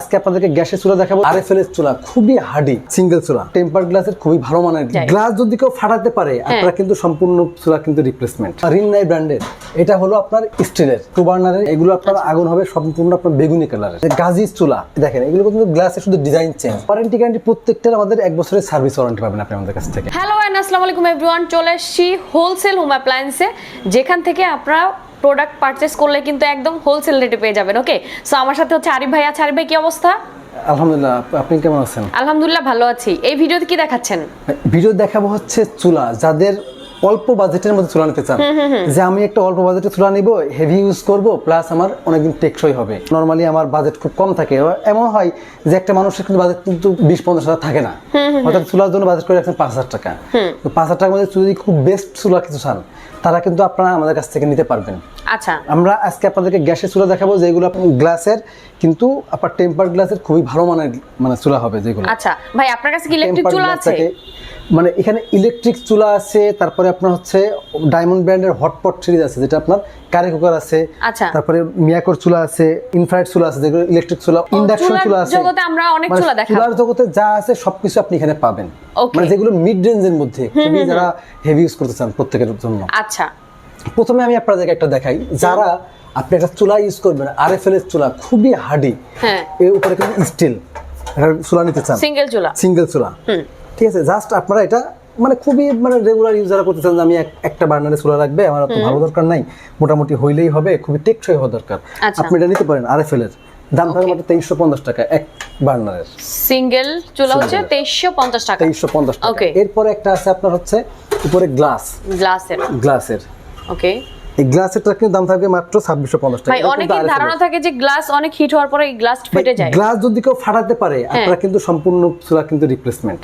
আজকে আপনাদেরকে গ্যাসের চুলা দেখাবো। আরএফএল এর চুলা খুবই হার্ডি সিঙ্গেল চুলা, টেম্পার গ্লাসের খুবই ভালো মানের গ্লাস। যদি কেউ ফাটাতে পারে আপনারা কিন্তু সম্পূর্ণ চুলা কিন্তু রিপ্লেসমেন্ট। রিন্নাই ব্র্যান্ডের এটা হলো আপনার স্টিলের, টু বার্নারের। এগুলো আপনার আগুন হবে সম্পূর্ণ আপনার বেগুনি কালারের। গাজিস চুলা দেখেন, এগুলো কিন্তু গ্লাসের শুধু ডিজাইন চেঞ্জ। ওয়ারেন্টি গ্যারান্টি প্রত্যেকটার আমাদের 1 বছরের সার্ভিস ওয়ারেন্টি পাবেন আপনি আমাদের কাছ থেকে। হ্যালো এন্ড আসসালামু আলাইকুম এভরিওয়ান, চলে এসেছি হোলসেল হোম অ্যাপ্লায়েন্সে, যেখান থেকে আপনারা প্রোডাক্ট পারচেজ করলে কিন্তু একদম হোলসেল রেটে পেয়ে যাবেন। ওকে, সো আমার সাথে হচ্ছে আরিফ ভাই আছে। আরিফ ভাই কি অবস্থা? আলহামদুলিল্লাহ, আপনি কেমন আছেন? আলহামদুলিল্লাহ ভালো আছি। এই ভিডিওতে কি দেখাচ্ছেন? ভিডিও দেখাবো হচ্ছে চুলা, যাদের অল্প বাজেটের মধ্যে চুলা নিতে চান, যে আমি একটা অল্প বাজেটে চুলা নিব, হেভি ইউজ করব, প্লাস আমার অনেকদিন টেকসই হবে। নরমালি আমার বাজেট খুব কম থাকে, এমন হয় যে একটা মানুষের কিন্তু বাজেট কিন্তু 20-50 হাজার থাকে না, অর্থাৎ চুলার জন্য বাজেট করে রাখছেন 5,000 টাকা। তো 5,000 টাকার মধ্যে যদি খুব বেস্ট চুলা কিছু চান, তারা কিন্তু আপনারা আমাদের কাছ থেকে নিতে পারবেন। আচ্ছা, আমরা আজকে আপনাদেরকে গ্যাসের চুলা দেখাবো, যেগুলো আপনি গ্লাসের, কিন্তু আপনার টেম্পার গ্লাসের খুবই ভালো মানের মানে চুলা হবে যেগুলো। আচ্ছা ভাই, আপনার কাছে কি ইলেকট্রিক চুলা আছে? মানে এখানে ইলেকট্রিক চুলা আছে, তারপরে আপনার হচ্ছে ডায়মন্ড ব্র্যান্ডের হটপট সিরিজ আছে, যেটা আপনার কারি কুকার আছে। আচ্ছা, তারপরে মিয়াকোর চুলা আছে, ইনফ্রারেড চুলা আছে, যেগুলো ইলেকট্রিক চুলা, ইন্ডাকশন চুলা আছে। জগতে আমরা অনেক চুলা দেখাবো। চুলার জগতে যা আছে সবকিছু আপনি এখানে পাবেন, মানে যেগুলো মিড রেঞ্জের মধ্যে, খুবই যারা হেভি ইউজ করতে চান প্রত্যেকের জন্য। আচ্ছা, প্রথমে আমি আপনাদেরকে একটা দেখাই, যারা আপনি একটা চুলা ইউজ করবেন, আরএফএল এর চুলা খুবই হার্ডি, হ্যাঁ, এর উপরে কিন্তু স্টিল চুলা নিতে চান, সিঙ্গেল চুলা, ঠিক আছে। জাস্ট আপনারা এটা মানে খুবই মানে রেগুলার ইউজার করতে চান, যে আমি একটা বার্নারে চুলা রাখবে, আমার অত ভালো দরকার নাই, মোটামুটি হইলেই হবে, খুবই টেকসই হওয়া দরকার। আপনি এটা নিতে পারেন। আরএফএল এর দাম থাকবে মাত্র 2350 টাকা এক বার্নারের। সিঙ্গেল চুলা হচ্ছে 2350 টাকা। 2350 টাকা। এরপরে একটা আছে আপনার হচ্ছে উপরে গ্লাসের। ওকে, এই গ্লাসেরটা কিন্তু দাম থাকবে মাত্র 2650 টাকা। ভাই অনেকের ধারণা থাকে যে গ্লাস অনেক হিট হওয়ার পরে গ্লাস ফেটে যায়। গ্লাস যদি কেউ ফাটাতে পারে, আপনারা কিন্তু সম্পূর্ণ চুলা কিন্তু রিপ্লেসমেন্ট।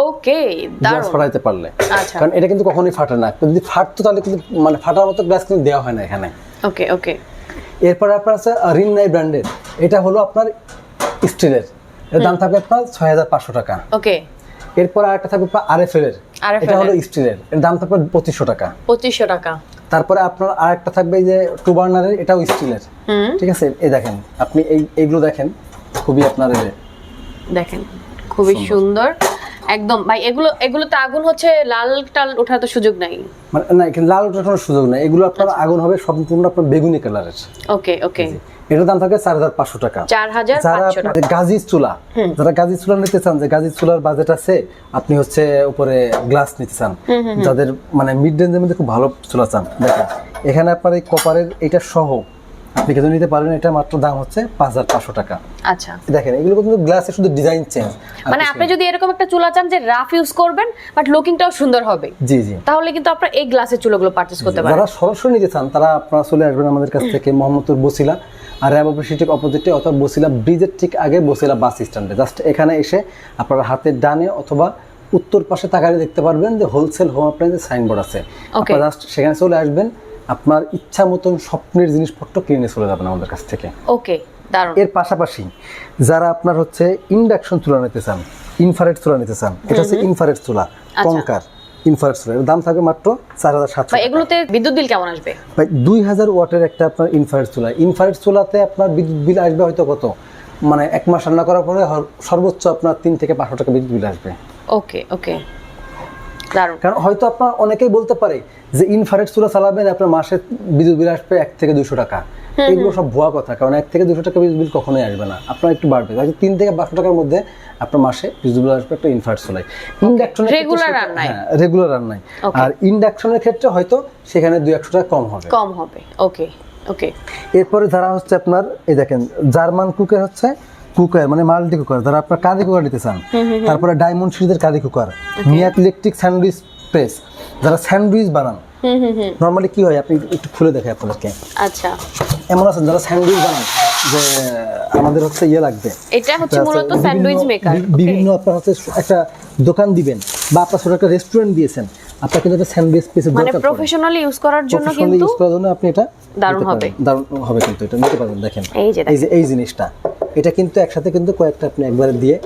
ওকে, গ্লাস ফাটাতে পারলে, আচ্ছা, কারণ এটা কিন্তু কখনোই ফাটে না। যদি ফাটতো তাহলে কিন্তু মানে ফাটার মতো গ্লাস কিন্তু দেওয়া হয় না এখানে। ওকে ওকে। এরপর আপনার আছে রিন্নাই ব্র্যান্ডের, এটা হলো আপনার স্টিলের, এর দাম থাকবে আপনার 6500 টাকা। ওকে। এরপর আরেকটা থাকবে আপনার আরএফএল এর, এটা হলো স্টিলের, এর দাম থাকবে 2500 টাকা। 2500 টাকা। তারপরে আপনার আরেকটা থাকবে এই যে টু বার্নারের, এটাও স্টিলের, ঠিক আছে। এই দেখেন আপনি এইগুলো দেখেন, খুবই আপনার দেখেন খুবই সুন্দর একদম। ভাই এগুলোতে আগুন হচ্ছে লাল টাল ওঠার তো সুযোগ নাই, মানে না, এখানে লাল ওঠার কোনো সুযোগ নাই। এগুলো আপনার আগুন হবে সম্পূর্ণ আপনার বেগুনি কালারের। ওকে ওকে। এটার দাম থাকে 4500 টাকা। 4500 টাকা। গাজিস চুলা, যারা গাজিস চুলা নিতে চান, যে গাজিস চুলার বাজেট আছে, আপনি হচ্ছে উপরে গ্লাস নিতে চান, যাদের মানে মিড রেঞ্জের মধ্যে খুব ভালো চুলা চান, দেখেন এখানে আপনার এই কপারের এটা সহ আপনি কিন্তু নিতে পারবেন। এটা মাত্র দাম হচ্ছে 5500 টাকা। আচ্ছা, দেখেন এগুলো কিন্তু গ্লাসের শুধু ডিজাইন চেঞ্জ। মানে আপনি যদি এরকম একটা চুলা চান যে রাফ ইউজ করবেন বাট লুকিংটাও সুন্দর হবে, জি জি, তাহলে কিন্তু আপনারা এই গ্লাসের চুলাগুলো পারচেজ করতে পারেন। যারা সরাসরি নিতে চান, তারা আপনারা চলে আসবেন আমাদের কাছ থেকে মোহাম্মদপুর বসিলা আর র্যাব অফিসের ঠিক অপোজিটে, অথবা বসিলা ব্রিজের ঠিক আগে বসিলা বাস স্ট্যান্ডে। জাস্ট এখানে এসে আপনারা হাতের ডানে অথবা উত্তর পাশে তাকালে দেখতে পারবেন যে হোলসেল হোম অ্যাপ্লায়েন্সের সাইনবোর্ড আছে। আপনারা জাস্ট সেখানে চলে আসবেন, আপনার ইচ্ছা মতন স্বপ্নের জিনিসপত্র কিনে চলে যাবেন আমাদের কাছ থেকে। ওকে, দারুণ। এর পাশাপাশি যারা আপনার হচ্ছে ইন্ডাকশন চুলা নিতে চান, ইনফ্রারেড চুলা নিতে চান, এটা হচ্ছে ইনফ্রারেড চুলা, কঙ্কার ইনফ্রারেড চুলা, এর দাম থাকবে মাত্র 4700 টাকা। এগুলোতে বিদ্যুৎ বিল কেমন আসবে? ভাই 2000 ওয়াটের একটা আপনার ইনফ্রারেড চুলা, ইনফ্রারেড চুলাতে আপনার বিদ্যুৎ বিল আসবে হয়তো কত, মানে 1 মাস রান্না করার পরে সর্বোচ্চ আপনার 3 থেকে 500 টাকা বিদ্যুৎ বিল আসবে। ওকে ওকে, দারুণ। কারণ হয়তো আপনার অনেকেই বলতে পারে যে ইনফ্রারেড চুলা চালাবেন, আপনার মাসে বিদ্যুৎ বিল আসবে 1 থেকে 200 টাকা। এগুলো সব ভুয়া কথা, কারণ 1 থেকে 200 টাকা বিদ্যুৎ বিল কখনোই আসবে না, আপনার একটু বাড়বে, হয়তো 3 থেকে 500 টাকার মধ্যে আপনার মাসে বিদ্যুৎ বিল আসবে একটা ইনফ্রারেড চুলায়। ইন্ডাকশনের রেগুলার রান্নায়, আর ইন্ডাকশনের ক্ষেত্রে হয়তো সেখানে 200-100 টাকা কম হবে। ওকে ওকে। এরপরে যারা হচ্ছে আপনার এই দেখেন জার্মান কুকার হচ্ছে কুকার, মানে মাল্টি কুকার, যারা আপনার কারি কুকার নিতে চান, তারপরে ডায়মন্ড সিরিজের কারি কুকার, মিয়াক ইলেকট্রিক স্যান্ডউইচ প্রেস, যারা স্যান্ডউইচ বানান, নরমালি কি হয় আপনি একটু খুলে দেখে আপনাদেরকে। আচ্ছা, এমন আছে যারা স্যান্ডউইচ বানান, যে আমাদের হচ্ছে লাগবে, এটা হচ্ছে মূলত স্যান্ডউইচ মেকার। বিভিন্ন আপনার হচ্ছে একটা দোকান দিবেন বা আপনার ছোট একটা রেস্টুরেন্ট দিয়েছেন, আপনার কিন্তু একটা স্যান্ডউইচ পিসের দরকার, মানে প্রফেশনালি ইউজ করার জন্য কিন্তু ইউজ করার জন্য আপনি এটা দারুণ হবে কিন্তু এটা নিতে পারবেন। দেখেন এই জিনিসটা, এটা কিন্তু একসাথে কিন্তু কয়েকটা আপনি একবারে দিয়ে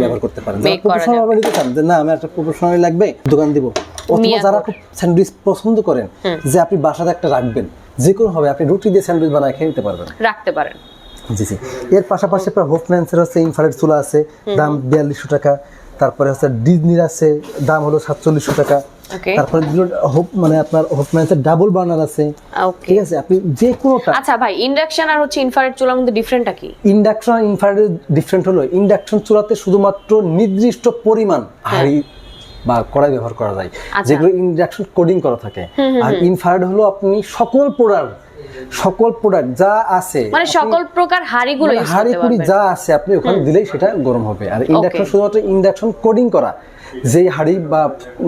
ব্যবহার করতে পারেন। প্রফেশনাল নিতে চান যে না আমার একটা প্রফেশনাল লাগবে, দোকান দিব, অথবা যারা খুব স্যান্ডউইচ পছন্দ করেন যে আপনি বাসাতে একটা রাখবেন, যে কোনো হবে, আপনি রুটি দিয়ে স্যান্ডউইচ বানায় খেয়ে নিতে পারবেন, রাখতে পারেন। জি জি। এর পাশাপাশি আপনার হোফম্যান্সের হচ্ছে ইনফ্রারেড চুলা আছে, দাম 4200 টাকা। তারপরে হচ্ছে ডিজনির আছে, দাম হলো 4700 টাকা। ওকে তারপরে মানে আপনার হোফম্যান্সের ডাবল বার্নার আছে, ওকে। ঠিক আছে? আপনি যে কোনোটা আচ্ছা ভাই, ইন্ডাকশন আর হচ্ছে ইনফ্রারেড চুলার মধ্যে ডিফারেন্টটা কি? ইন্ডাকশন ইনফ্রারেড ডিফারেন্ট হলো, ইন্ডাকশন চুলাতে শুধুমাত্র নির্দিষ্ট পরিমাণ হাঁড়ি বা কড়াই ব্যবহার করা যায়, আচ্ছা। যেগুলো ইন্ডাকশন কোডিং করা থাকে। আর ইনফ্রারেড হলো আপনি সকল প্রোডাক্ট যা আছে, মানে সকল প্রকার হাঁড়িগুলো ইউজ হাঁড়ি করতে পুরি পারবেন। যা আছে আপনি ওখানে দিলেই সেটা গরম হবে। আর ইন্ডাকশন শুধুমাত্র ইন্ডাকশন কোডিং করা যেই হাঁড়ি বা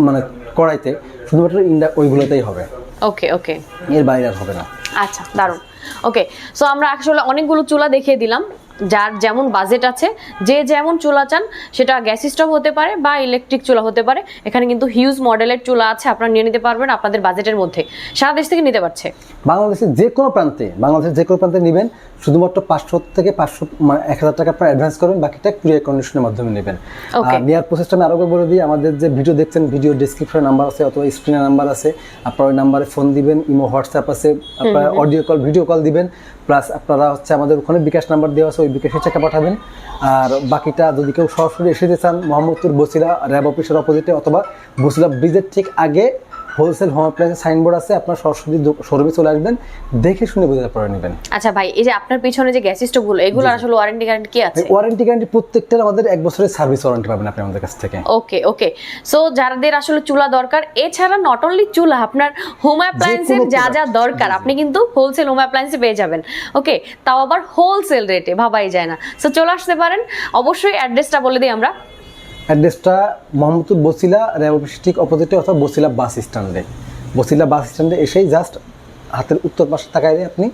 মানে কড়াইতে শুধুমাত্র ওইগুলোতেই হবে, ওকে ওকে। এর বাইরে আর হবে না। আচ্ছা, দারুণ। ওকে, সো আমরা আসলে অনেকগুলো চুলা দেখিয়ে দিলাম, যার যেমন বাজেট আছে, যে যেমন চুলা চান, সেটা গ্যাস স্টোভ হতে পারে বা ইলেকট্রিক চুলা হতে পারে। এখানে কিন্তু হিউজ মডেলের চুলা আছে, আপনারা নিয়ে নিতে পারবেন আপনাদের বাজেটের মধ্যে। সারা দেশ থেকে নিতে পারছে, বাংলাদেশের যে কোনো প্রান্তে নেবেন, শুধুমাত্র 500 থেকে 1000 টাকা আপনার অ্যাডভান্স করবেন, বাকিটা কুরিয়ার কন্ডিশনের মাধ্যমে নেবেন। Okay. আর নেওয়ার প্রসেসটা আমি আরো বলে দিই, আমাদের যে ভিডিও দেখছেন, ভিডিও ডেসক্রিপশনে নাম্বার আছে অথবা স্ক্রিনে নাম্বার আছে, আপনারা ওই নাম্বারে ফোন দিবেন, ইমো হোয়াটসঅ্যাপ আছে, আপনারা অডিও কল ভিডিও কল দিবেন, প্লাস আপনারা হচ্ছে আমাদের ওখানে বিকাশ নাম্বার দেওয়া আছে, ওই বিকাশে টাকা পাঠাবেন। আর বাকিটা যদি কেউ সরাসরি এসে যেতে চান, মোহাম্মদপুর বছিলা র্যাব অফিসের অপোজিটে অথবা বছিলা ব্রিজের ঠিক আগে হোলসেল হোম অ্যাপ্লায়েন্সের সাইনবোর্ড আছে, আপনার সরাসরি শোরুমে চলে আসবেন, দেখে শুনে বুঝে পরে নেবেন। আচ্ছা ভাই, এই যে আপনার পিছনে যে গ্যাস স্টোভগুলো, এগুলো আসলে ওয়ারেন্টি গ্যারান্টি কি আছে? ওয়ারেন্টি গ্যারান্টি প্রত্যেকটার আমাদের 1 বছরের সার্ভিস ওয়ারেন্টি পাবেন আপনি আমাদের কাছ থেকে। ওকে ওকে। সো যাদের আসলে চুলা দরকার, এছাড়া নট অনলি চুলা, আপনার হোম অ্যাপ্লায়েন্সের যা যা দরকার আপনি কিন্তু হোলসেল হোম অ্যাপ্লায়েন্সে পেয়ে যাবেন। ওকে, তাও আবার হোলসেল রেটে, ভাবাই যায় না। সো চলে আসতে পারেন। অবশ্যই অ্যাড্রেসটা বলে দিই আমরা। অ্যাড্রেসটা মোহাম্মদপুর বছিলা র্যাব অফিস ঠিক অপোজিটে অথবা বছিলা বাস স্ট্যান্ডে এসেই জাস্ট হাতের উত্তর পাশে তাকায় আপনি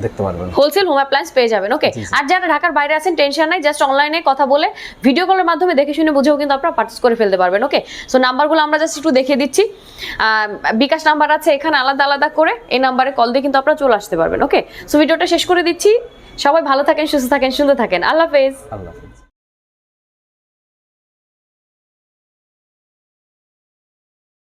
দেখতে পারবেন, হোলসেল হোম অ্যাপ্লায়েন্স পেয়ে যাবেন। ওকে, আর যারা ঢাকার বাইরে আছেন টেনশন নাই, জাস্ট অনলাইনে কথা বলে ভিডিও কলের মাধ্যমে দেখে শুনে বুঝেও কিন্তু আপনারা পারচেজ করে ফেলতে পারবেন। ওকে, সো নাম্বারগুলো আমরা জাস্ট একটু দেখিয়ে দিচ্ছি। বিকাশ নাম্বার আছে এখানে আলাদা আলাদা করে, এই নাম্বারে কল দিয়ে কিন্তু আপনারা চলে আসতে পারবেন। ওকে, সো ভিডিওটা শেষ করে দিচ্ছি। সবাই ভালো থাকেন, সুস্থ থাকেন, সুন্দর থাকেন। আল্লাহ হাফেজ। আল্লাহ হাফেজ।